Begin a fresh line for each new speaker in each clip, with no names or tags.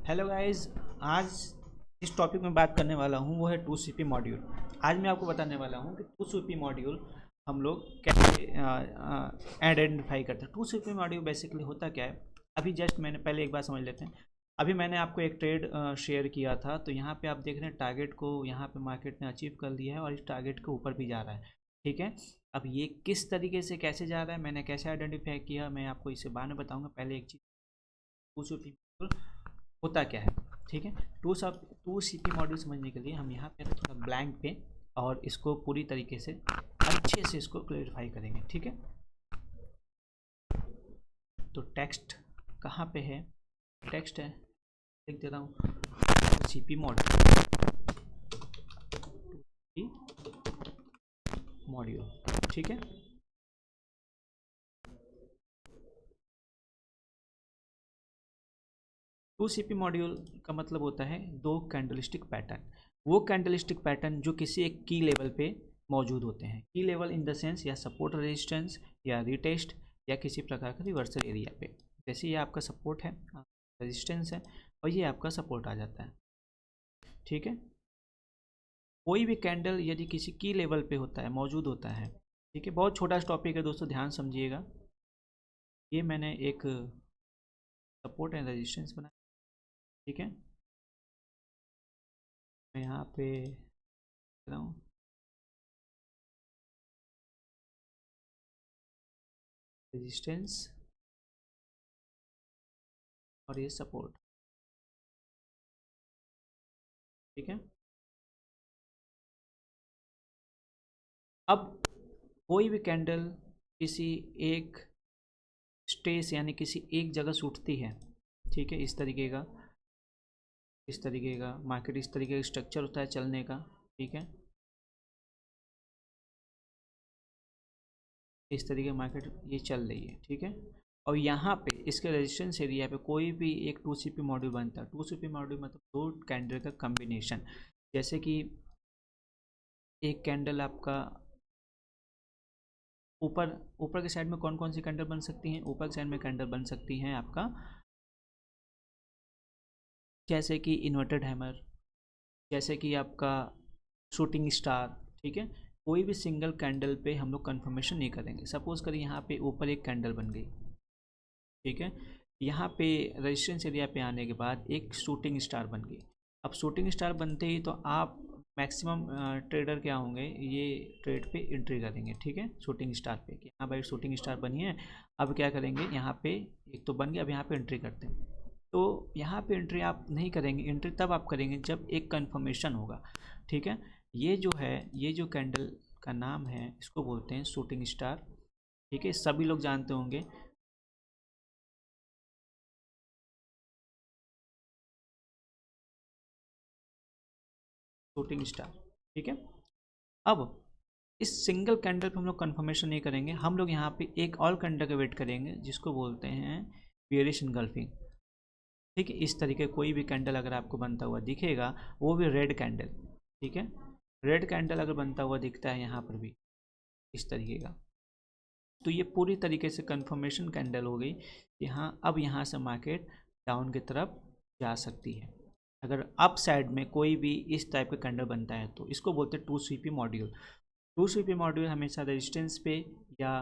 Hello guys. आज इस topic में बात करने वाला हूँ वो है 2CP मॉड्यूल। आज मैं आपको बताने वाला हूँ कि 2CP मॉड्यूल हम लोग कैसे आइडेंटिफाई करते हैं। 2CP मॉड्यूल बेसिकली होता क्या है, अभी जस्ट मैंने पहले एक बार समझ लेते हैं। अभी मैंने आपको एक ट्रेड शेयर किया था, तो यहाँ पे आप देख रहे हैं टारगेट को यहाँ पे मार्केट ने अचीव कर लिया है और इस टारगेट के ऊपर भी जा रहा है। ठीक है, अब ये किस तरीके से कैसे जा रहा है, मैंने कैसे आइडेंटिफाई किया, मैं आपको इससे बाद में बताऊँगा। पहले एक चीज़, 2CP होता क्या है। ठीक है, टू सीपी मॉड्यूल समझने के लिए हम यहाँ पे थोड़ा ब्लैंक पे और इसको पूरी तरीके से अच्छे से इसको क्लेरिफाई करेंगे। ठीक है, तो टेक्स्ट कहाँ पे है, टेक्स्ट है, लिख देता हूँ सीपी मॉड्यूल। ठीक है, टू सीपी मॉड्यूल का मतलब होता है दो कैंडलस्टिक पैटर्न। वो कैंडलस्टिक पैटर्न जो किसी एक की लेवल पे मौजूद होते हैं। की लेवल इन द सेंस या सपोर्ट रेजिस्टेंस या रिटेस्ट या किसी प्रकार का रिवर्सल एरिया पे। जैसे ये आपका सपोर्ट है, रेजिस्टेंस है, और ये आपका सपोर्ट आ जाता है। ठीक है, कोई भी कैंडल यदि किसी की लेवल पे होता है, मौजूद होता है। ठीक है, बहुत छोटा टॉपिक है दोस्तों, ध्यान समझिएगा। ये मैंने एक सपोर्ट एंड रेजिस्टेंस बनाया। ठीक है, मैं यहाँ पे रहा हूँ रेजिस्टेंस और ये सपोर्ट। ठीक है, अब कोई भी कैंडल किसी एक स्टेज यानी किसी एक जगह उठती है। ठीक है, इस तरीके का मार्केट, इस तरीके का स्ट्रक्चर होता है चलने का। ठीक है, इस तरीके मार्केट ये चल रही है। ठीक है, और यहाँ पे इसके रेजिस्टेंस एरिया पे कोई भी एक 2CP मॉड्यूल बनता है। 2CP मॉड्यूल मतलब दो कैंडल का कॉम्बिनेशन। जैसे कि एक कैंडल आपका ऊपर ऊपर के साइड में कौन कौन सी कैंडल बन सकती हैं, ऊपर के साइड में कैंडल बन सकती हैं आपका जैसे कि इन्वर्टेड हैमर, जैसे कि आपका शूटिंग स्टार। ठीक है, कोई भी सिंगल कैंडल पे हम लोग कंफर्मेशन नहीं करेंगे। सपोज करिए यहाँ पे ऊपर एक कैंडल बन गई। ठीक है, यहाँ पे रेजिस्टेंस एरिया पे आने के बाद एक शूटिंग स्टार बन गई। अब शूटिंग स्टार बनते ही तो आप मैक्सिमम ट्रेडर क्या होंगे, ये ट्रेड पे एंट्री करेंगे। ठीक है, शूटिंग स्टार पे कि हाँ भाई शूटिंग स्टार बनी है, अब क्या करेंगे, यहाँ पे एक तो बन गया, अब यहाँ पे एंट्री करते हैं। तो यहाँ पे एंट्री आप नहीं करेंगे, एंट्री तब आप करेंगे जब एक कंफर्मेशन होगा। ठीक है, ये जो है, ये जो कैंडल का नाम है इसको बोलते हैं शूटिंग स्टार। ठीक है, सभी लोग जानते होंगे। Shooting star. ठीक है, अब इस सिंगल कैंडल पे हम लोग कंफर्मेशन नहीं करेंगे, हम लोग यहाँ पे एक और कैंडल का वेट करेंगे जिसको बोलते हैं बियरिश इनगल्फिंग। ठीक है, इस तरीके कोई भी कैंडल अगर आपको बनता हुआ दिखेगा, वो भी रेड कैंडल। ठीक है, रेड कैंडल अगर बनता हुआ दिखता है यहाँ पर भी इस तरीके का, तो ये पूरी तरीके से कंफर्मेशन कैंडल हो गई कि हाँ अब यहाँ से मार्केट डाउन की तरफ जा सकती है। अगर अप साइड में कोई भी इस टाइप का कैंडल बनता है तो इसको बोलते हैं 2CP मॉड्यूल। 2CP मॉड्यूल हमेशा रेजिस्टेंस पे या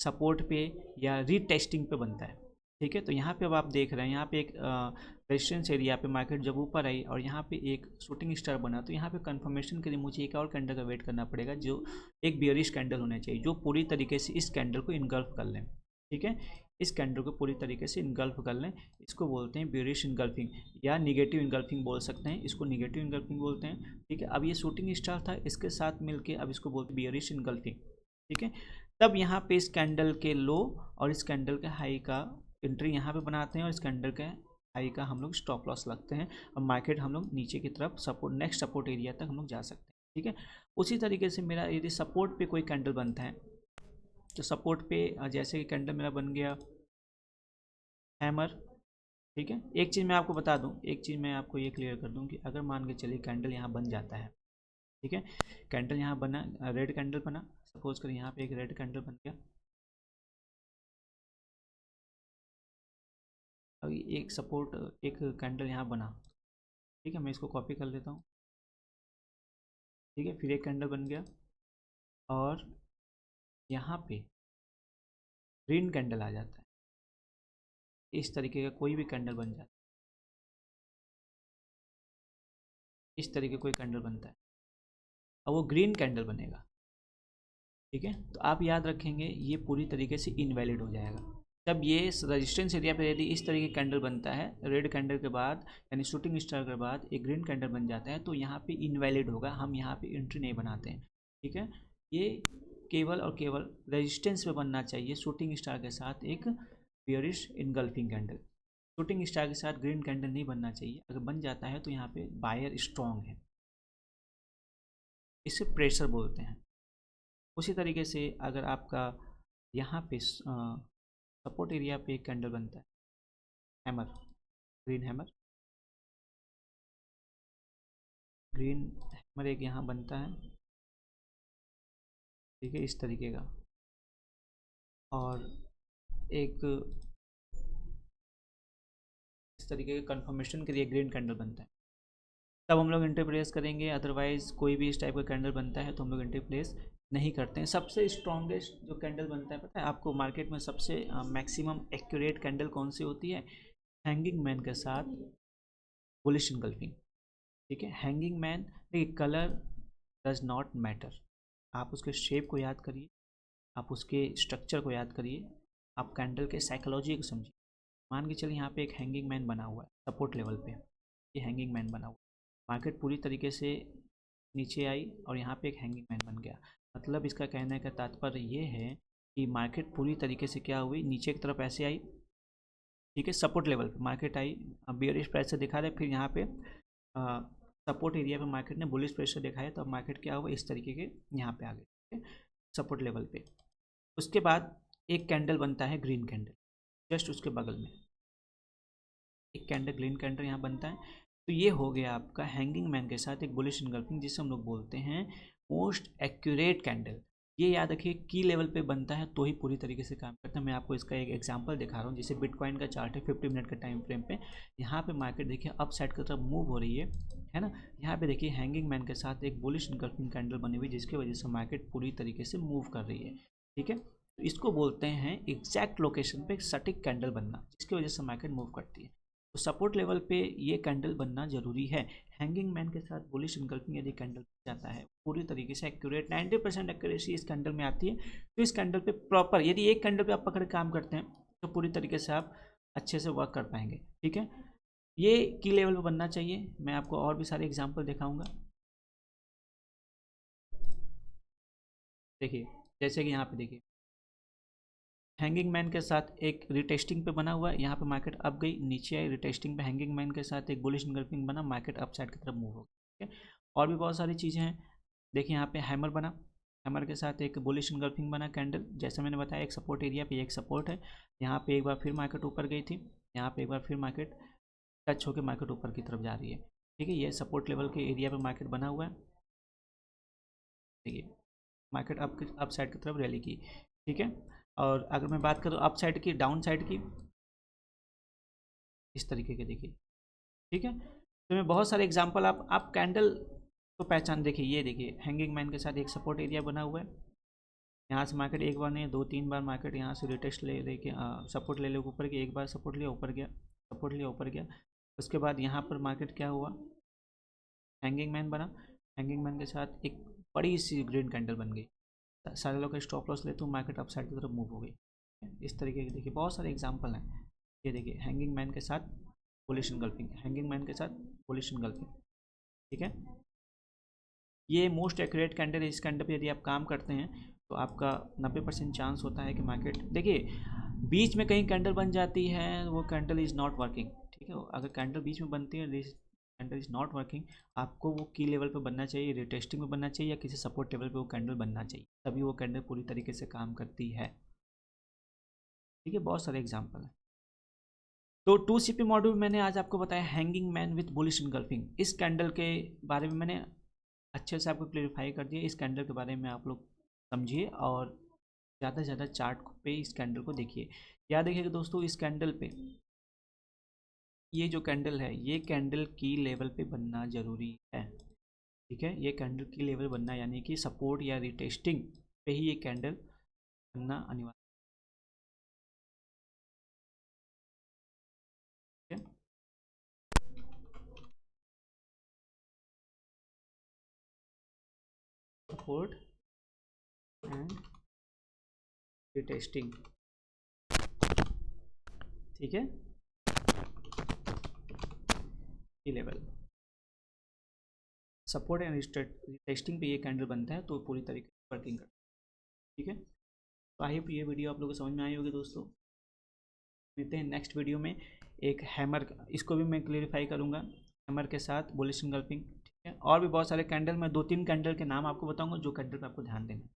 सपोर्ट पे या रीटेस्टिंग पे बनता है। ठीक है, तो यहाँ पे अब आप देख रहे हैं, यहाँ पे एक रेजिस्टेंस एरिया पे मार्केट जब ऊपर आई और यहाँ पे एक शूटिंग स्टार बना, तो यहाँ पे कंफर्मेशन के लिए मुझे एक और कैंडल का वेट करना पड़ेगा जो एक बियरिश कैंडल होना चाहिए, जो पूरी तरीके से इस कैंडल को इनगल्फ कर लें। ठीक है, इस कैंडल को पूरी तरीके से इनगल्फ कर लें, इसको बोलते हैं बियरिश इनगल्फिंग या निगेटिव इनगल्फिंग बोल सकते हैं, इसको निगेटिव इनगल्फिंग बोलते हैं। ठीक है, अब ये शूटिंग स्टार था, इसके साथ मिलके अब इसको बोलते हैं बियरिश इनगल्फिंग। ठीक है, तब यहाँ पे इस कैंडल के लो और इस कैंडल के हाई का एंट्री यहाँ पे बनाते हैं और इस कैंडल के हाई का हम लोग स्टॉप लॉस लगते हैं और मार्केट हम लोग नीचे की तरफ सपोर्ट, नेक्स्ट सपोर्ट एरिया तक हम लोग जा सकते हैं। ठीक है, उसी तरीके से मेरा यदि सपोर्ट पे कोई कैंडल बनता है तो सपोर्ट पे जैसे कि कैंडल मेरा बन गया हैमर। ठीक है, एक चीज़ मैं आपको बता दूं, एक चीज़ मैं आपको ये क्लियर कर दूं कि अगर मान के चलिए कैंडल यहाँ बन जाता है। ठीक है, कैंडल यहाँ बना, रेड कैंडल बना, सपोज करें यहाँ पे एक रेड कैंडल बन गया। अब एक सपोर्ट एक कैंडल यहाँ बना, ठीक है, मैं इसको कॉपी कर लेता हूँ, ठीक है, फिर एक कैंडल बन गया और यहाँ पे ग्रीन कैंडल आ जाता है, इस तरीके का कोई भी कैंडल बन जाता है, इस तरीके कोई कैंडल बनता है और वो ग्रीन कैंडल बनेगा, ठीक है। तो आप याद रखेंगे ये पूरी तरीके से इनवैलिड हो जाएगा जब ये रेजिस्टेंस एरिया पे यदि इस तरीके कैंडल बनता है, रेड कैंडल के बाद यानी शूटिंग स्टार के बाद एक ग्रीन कैंडल बन जाता है, तो यहाँ पे इनवैलिड होगा, हम यहाँ पे एंट्री नहीं बनाते हैं, ठीक है। ये केवल और केवल रेजिस्टेंस पे बनना चाहिए शूटिंग स्टार के साथ एक bearish engulfing candle, shooting star के साथ ग्रीन कैंडल नहीं बनना चाहिए, अगर बन जाता है तो यहाँ पे बायर स्ट्रॉन्ग है, इसे प्रेशर बोलते हैं। उसी तरीके से अगर आपका यहाँ पे सपोर्ट एरिया पे एक कैंडल बनता है, hammer, green hammer, green hammer एक यहाँ बनता है, ठीक है, इस तरीके का, और एक इस तरीके के कंफर्मेशन के लिए ग्रीन कैंडल बनता है, तब हम लोग एंट्री प्लेस करेंगे, अदरवाइज कोई भी इस टाइप का कैंडल बनता है तो हम लोग एंट्री प्लेस नहीं करते हैं। सबसे स्ट्रॉन्गेस्ट जो कैंडल बनता है पता है आपको, मार्केट में सबसे मैक्सिमम एक्यूरेट कैंडल कौन सी होती है, हैंगिंग मैन के साथ बुलिश इनगल्फिंग, ठीक है। हैंगिंग मैन, देखिए कलर डज नॉट मैटर, आप उसके शेप को याद करिए, आप उसके स्ट्रक्चर को याद करिए, आप कैंडल के साइकोलॉजी को समझिए। मान के चलिए यहाँ पे एक हैंगिंग मैन बना हुआ है सपोर्ट लेवल पे, ये हैंगिंग मैन बना हुआ, मार्केट पूरी तरीके से नीचे आई और यहाँ पे एक हैंगिंग मैन बन गया, मतलब इसका कहने का तात्पर्य ये है कि मार्केट पूरी तरीके से क्या हुई, नीचे की तरफ ऐसे आई, ठीक है, सपोर्ट लेवल पे मार्केट आई, बियरिश प्रेशर दिखा रहे, फिर यहाँ पे सपोर्ट एरिया पे मार्केट ने बुलिश प्रेशर दिखाया, तो अब मार्केट क्या हुआ, इस तरीके के यहाँ पे आ गए, ठीक है, सपोर्ट लेवल पे। उसके बाद एक कैंडल बनता है ग्रीन कैंडल, जस्ट उसके बगल में एक कैंडल ग्रीन कैंडल यहाँ बनता है, तो ये हो गया आपका हैंगिंग मैन के साथ एक बुलिश इनगल्फिंग, जिसे हम लोग बोलते हैं मोस्ट एक्यूरेट कैंडल। ये याद रखिए की लेवल पे बनता है तो ही पूरी तरीके से काम करता है। मैं आपको इसका एक एग्जांपल दिखा रहा हूँ, जैसे बिटकॉइन का चार्ट है 50 मिनट के टाइम फ्रेम पे, यहाँ पे मार्केट देखिए अप साइड की तरफ मूव हो रही है ना, यहाँ पे देखिए हैंगिंग मैन के साथ एक बुलिश इनगल्फिंग कैंडल बनी हुई, जिसकी वजह से मार्केट पूरी तरीके से मूव कर रही है, ठीक है। तो इसको बोलते हैं एग्जैक्ट लोकेशन पे सटीक कैंडल बनना, जिसकी वजह से मार्केट मूव करती है। तो सपोर्ट लेवल पे ये कैंडल बनना जरूरी है। हैंगिंग मैन के साथ बुलिश इनगल्फिंग यदि कैंडल बन जाता है पूरी तरीके से एक्यूरेट 90% एक्यूरेसी इस कैंडल में आती है, तो इस कैंडल पे प्रॉपर यदि एक कैंडल पे आप पकड़ काम करते हैं तो पूरी तरीके से आप अच्छे से वर्क कर पाएंगे, ठीक है। ये की लेवल पे बनना चाहिए, मैं आपको और भी सारे एग्जाम्पल दिखाऊंगा। देखिए जैसे कि यहाँ पे देखिए हैंगिंग मैन के साथ एक रिटेस्टिंग पे बना हुआ है, यहाँ पे मार्केट अप गई, नीचे आई, रिटेस्टिंग पे हैंगिंग मैन के साथ एक बुलिश इनगल्फिंग बना, मार्केट अप साइड की तरफ मूव हो गई, ठीक है। और भी बहुत सारी चीज़ें हैं, देखिए यहाँ पे हैमर बना, हैमर के साथ एक बुलिश इनगल्फिंग बना कैंडल, जैसे मैंने बताया एक सपोर्ट एरिया पे एक सपोर्ट है, यहाँ पे एक बार फिर मार्केट ऊपर गई थी, यहाँ पे एक बार फिर मार्केट टच होकर मार्केट ऊपर की तरफ जा रही है, ठीक है। ये सपोर्ट लेवल के एरिया पे मार्केट बना हुआ है, देखिए मार्केट अप साइड की तरफ रैली की, ठीक है। और अगर मैं बात करूँ अप साइड की, डाउन साइड की, इस तरीके के देखिए, ठीक है। तो मैं बहुत सारे एग्जांपल आप कैंडल को पहचान, देखिए ये देखिए हैंगिंग मैन के साथ एक सपोर्ट एरिया बना हुआ है, यहाँ से मार्केट एक बार नहीं 2-3 बार मार्केट यहाँ से रिटेस्ट ले के सपोर्ट ले ऊपर गया, एक बार सपोर्ट लिया ऊपर गया, सपोर्ट लिया ऊपर गया, उसके बाद यहाँ पर मार्केट क्या हुआ, हैंगिंग मैन बना, हैंगिंग मैन के साथ एक बड़ी सी ग्रीन कैंडल बन गई, सारे लोग का स्टॉप लॉस लेते हुए मार्केट अप साइड की तरफ मूव हो गई, इस तरीके के देखिए बहुत सारे एग्जांपल हैं। ये देखिए हैंगिंग मैन के साथ बुलिश इनगल्फिंग, हैंगिंग मैन के साथ बुलिश इनगल्फिंग, ठीक है। ये मोस्ट एक्यूरेट कैंडल है, इस कैंडल पे यदि आप काम करते हैं तो आपका 90% चांस होता है कि मार्केट, देखिए बीच में कहीं कैंडल बन जाती है वो कैंडल इज़ नॉट वर्किंग, ठीक है। अगर कैंडल बीच में बनती है कैंडल इज़ नॉट वर्किंग, आपको वो की लेवल पे बनना चाहिए, रिटेस्टिंग में बनना चाहिए, या किसी सपोर्ट लेवल पे वो कैंडल बनना चाहिए, तभी वो कैंडल पूरी तरीके से काम करती है, ठीक है। बहुत सारे एग्जाम्पल हैं। तो 2CP मॉड्यूल मैंने आज आपको बताया hanging man with bullish engulfing, इस कैंडल के बारे में मैंने अच्छे से आपको क्लेरिफाई कर दिया, इस कैंडल के बारे में आप लोग समझिए और ज़्यादा से ज़्यादा चार्ट पे इस कैंडल को देखिए। याद रखिएगा दोस्तों, इस कैंडल पे ये जो कैंडल है ये कैंडल की लेवल पे बनना ज़रूरी है। ठीक है, ये कैंडल की लेवल बनना यानी कि सपोर्ट या रिटेस्टिंग पे ही ये कैंडल बनना अनिवार्य है। सपोर्ट एंड रिटेस्टिंग, ठीक है, की लेवल सपोर्ट एंड रिटेस्टिंग पे ये कैंडल बनता है तो पूरी तरीके से वर्किंग करता है। ठीक है, तो आई होप ये वीडियो आप लोगों को समझ में आई होगी दोस्तों। मिलते हैं नेक्स्ट वीडियो में। एक हैमर, इसको भी मैं क्लेरिफाई करूँगा हैमर के साथ बुलिश इंगल्फिंग। ठीक है, और भी बहुत सारे कैंडल, मैं 2-3 कैंडल के नाम आपको बताऊंगा जो कैंडल पे आपको ध्यान देना है।